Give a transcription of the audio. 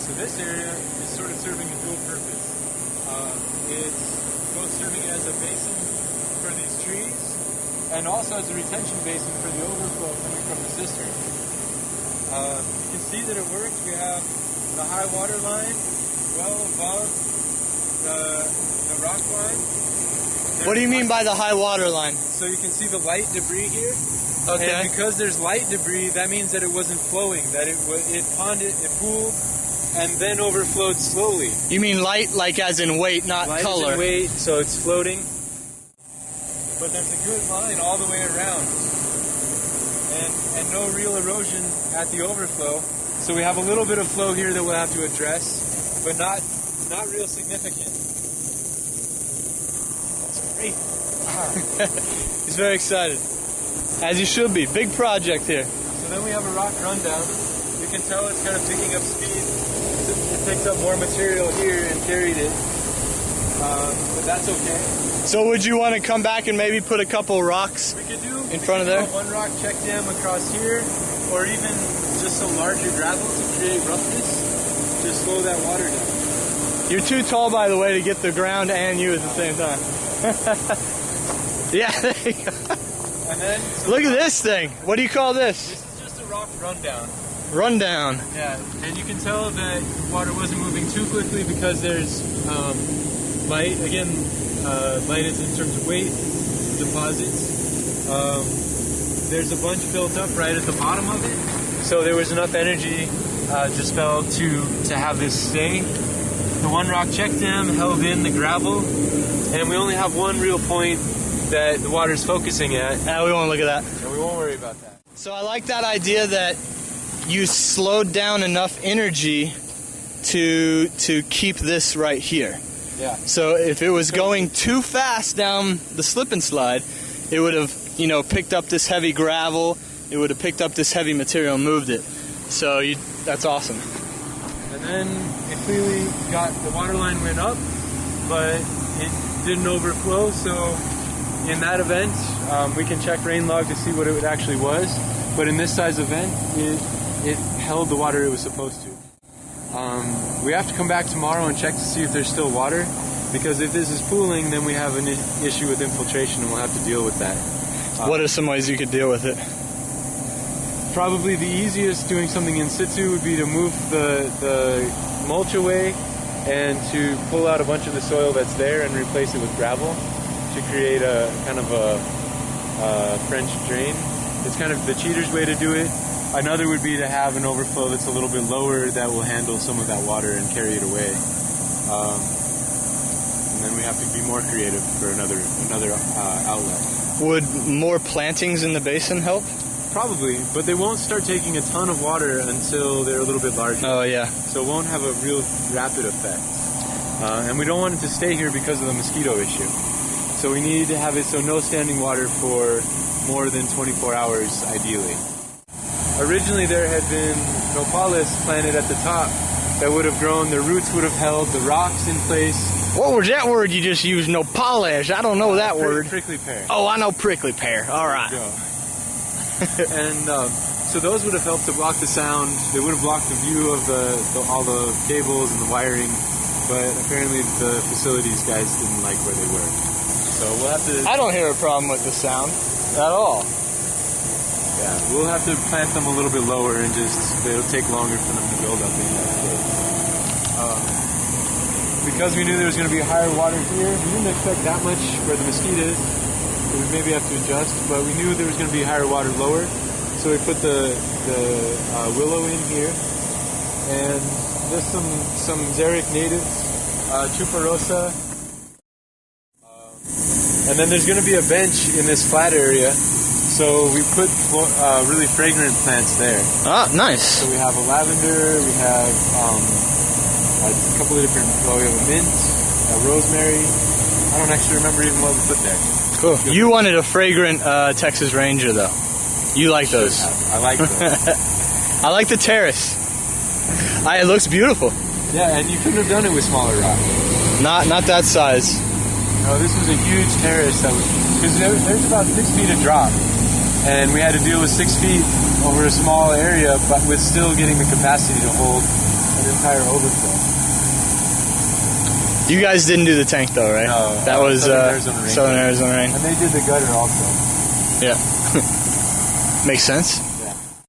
So this area is sort of serving a dual purpose. It's both serving as a basin for these trees and also as a retention basin for the overflow coming from the cistern. You can see that it works. We have the high water line well above the rock line. What do you mean by the high water line? So you can see the light debris here. Okay. And because there's light debris, that means that it wasn't flowing, that it pooled, and then overflowed slowly. You mean light, like as in weight, not Light color? Is in weight, so it's floating. But there's a good line all the way around, and no real erosion at the overflow. So we have a little bit of flow here that we'll have to address, but not real significant. That's great. He's very excited. As you should be. Big project here. So then we have a rock rundown. You can tell it's kind of picking up speed. It picked up more material here and carried it. But that's okay. So would you want to come back and maybe put a couple rocks in front of there? One rock check dam across here, or even just some larger gravel to create roughness to slow that water down. You're too tall, by the way, to get the ground and you at the same time. Yeah, there you go. And then, look at this thing. What do you call this? This is just a rock rundown. Rundown. Yeah, and you can tell that water wasn't moving too quickly because there's light. Again, light is in terms of weight, deposits. There's a bunch built up right at the bottom of it. So there was enough energy just felt to have this stay. The one rock check dam held in the gravel, and we only have one real point that the water is focusing at. We won't look at that. And we won't worry about that. So I like that idea that you slowed down enough energy to keep this right here. Yeah. So if it was going too fast down the slip and slide, it would have, picked up this heavy gravel. It would have picked up this heavy material and moved it. So that's awesome. And then it clearly the water line went up, but it didn't overflow. So in that event, we can check rain log to see what it actually was. But in this size event, it held the water it was supposed to. We have to come back tomorrow and check to see if there's still water, because if this is pooling, then we have an issue with infiltration, and we'll have to deal with that. What are some ways you could deal with it? Probably the easiest, doing something in situ, would be to move the mulch away and to pull out a bunch of the soil that's there and replace it with gravel to create a kind of a French drain. It's kind of the cheater's way to do it. Another would be to have an overflow that's a little bit lower that will handle some of that water and carry it away. And then we have to be more creative for another outlet. Would more plantings in the basin help? Probably, but they won't start taking a ton of water until they're a little bit larger. Oh, yeah. So it won't have a real rapid effect. And we don't want it to stay here because of the mosquito issue. So we need to have it so no standing water for more than 24 hours, ideally. Originally there had been nopales planted at the top that would have grown, their roots would have held the rocks in place. What was that word you just used, nopales? I don't know that word. Prickly pear. Oh, I know prickly pear. All right. And so those would have helped to block the sound. They would have blocked the view of all the cables and the wiring, but apparently the facilities guys didn't like where they were. So we'll have to... I don't hear a problem with the sound at all. Yeah, we'll have to plant them a little bit lower and it'll take longer for them to build up in that case. Because we knew there was going to be higher water here, we didn't expect that much where the mosquitoes. So we maybe have to adjust, but we knew there was going to be higher water lower, so we put the willow in here, and just some xeric natives, tuberosa, and then there's going to be a bench in this flat area, so we put really fragrant plants there. Ah, nice. So we have a lavender, we have a couple of different, we have a mint, a rosemary. I don't actually remember even what we put there. Cool. You wanted a fragrant Texas Ranger, though. You like those. I like those. I like the terrace. It looks beautiful. Yeah, and you couldn't have done it with smaller rock. Not that size. No, this was a huge terrace because there's about 6 feet of drop, and we had to deal with 6 feet over a small area, but with still getting the capacity to hold an entire overflow. You guys didn't do the tank though, right? No, that was Southern Arizona Rain. Southern Arizona Rain. And they did the gutter also. Yeah. Makes sense.